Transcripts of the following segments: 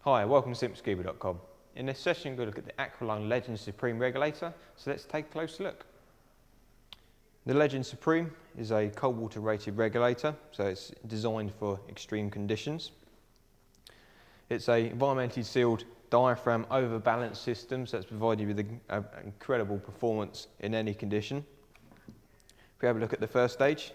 Hi, welcome to SimpScuba.com. In this session, we're going to look at the Aqua Lung Legend Supreme Regulator, so let's take a closer look. The Legend Supreme is a cold water rated regulator, so it's designed for extreme conditions. It's a environmentally sealed diaphragm overbalance system, so it's provided you with an incredible performance in any condition. If we have a look at the first stage,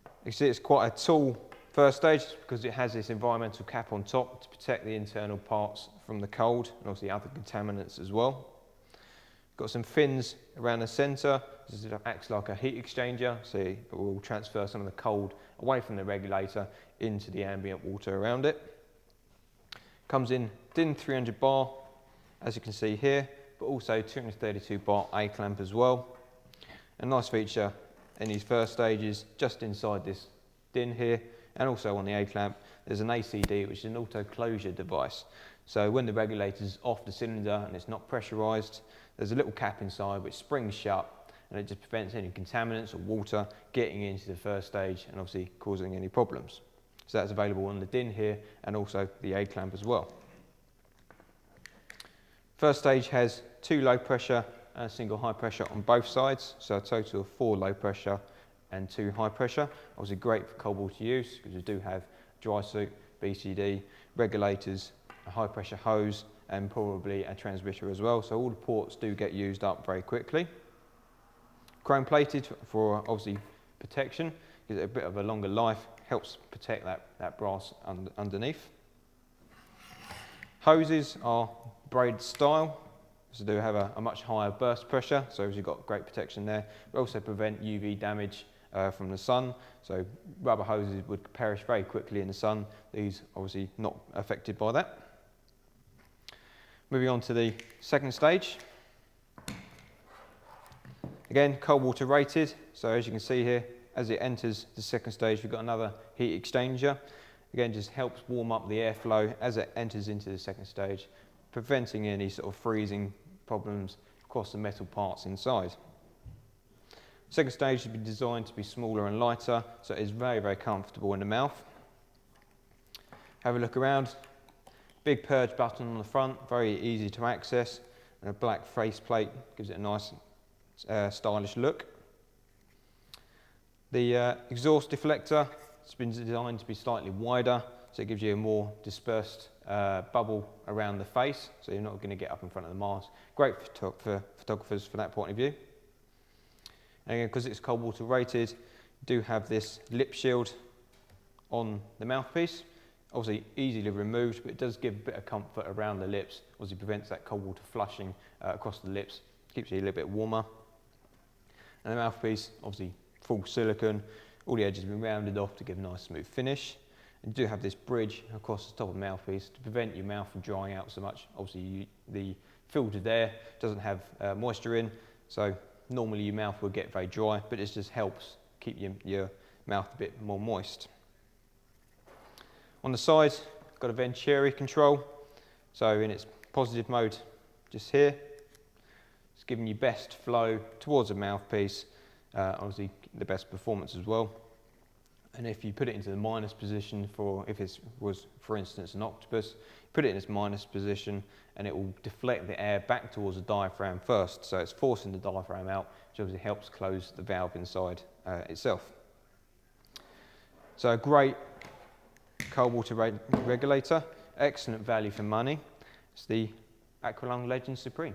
you can see it's quite a tall first stage because it has this environmental cap on top to protect the internal parts from the cold and obviously other contaminants as well. Got some fins around the centre. This acts like a heat exchanger, so it will transfer some of the cold away from the regulator into the ambient water around it. Comes in DIN 300 bar, as you can see here, but also 232 bar A clamp as well. A nice feature in these first stages, just inside this DIN here, and also on the A clamp, there's an ACD, which is an auto closure device. So when the regulator is off the cylinder and it's not pressurised, there's a little cap inside which springs shut, and it just prevents any contaminants or water getting into the first stage and obviously causing any problems. So that's available on the DIN here and also the A clamp as well. First stage has 2 low pressure and a single high pressure on both sides, so a total of 4 low pressure and 2 high pressure. Obviously great for cold water use because we do have dry suit, BCD, regulators, a high pressure hose and probably a transmitter as well. So all the ports do get used up very quickly. Chrome plated for obviously protection, gives it a bit of a longer life, helps protect that brass underneath. Hoses are braid style, so they have a much higher burst pressure, so you've got great protection there. But also prevent UV damage from the sun, so rubber hoses would perish very quickly in the sun. These obviously not affected by that. Moving on to the second stage. Again, cold water rated, so as you can see here, as it enters the second stage, we've got another heat exchanger. Again, just helps warm up the airflow as it enters into the second stage, preventing any sort of freezing problems across the metal parts inside. Second stage has been designed to be smaller and lighter, so it is very, very comfortable in the mouth. Have a look around. Big purge button on the front, very easy to access, and a black faceplate gives it a nice stylish look. The exhaust deflector has been designed to be slightly wider, so it gives you a more dispersed bubble around the face, so you're not going to get up in front of the mask. Great for photographers from that point of view. And again, because it's cold water rated, you do have this lip shield on the mouthpiece. Obviously easily removed, but it does give a bit of comfort around the lips. Obviously prevents that cold water flushing across the lips, keeps you a little bit warmer. And the mouthpiece, obviously full silicone, all the edges have been rounded off to give a nice smooth finish. And you do have this bridge across the top of the mouthpiece to prevent your mouth from drying out so much. Obviously the filtered air doesn't have moisture in, so normally your mouth will get very dry, but it just helps keep your mouth a bit more moist. On the side, got a venturi control, so in its positive mode just here, it's giving you best flow towards the mouthpiece, obviously the best performance as well. And if you put it into the minus position, if it was, for instance, an octopus, put it in its minus position and it will deflect the air back towards the diaphragm first. So it's forcing the diaphragm out, which obviously helps close the valve inside itself. So a great cold water regulator, excellent value for money. It's the Aqua Lung Legend Supreme.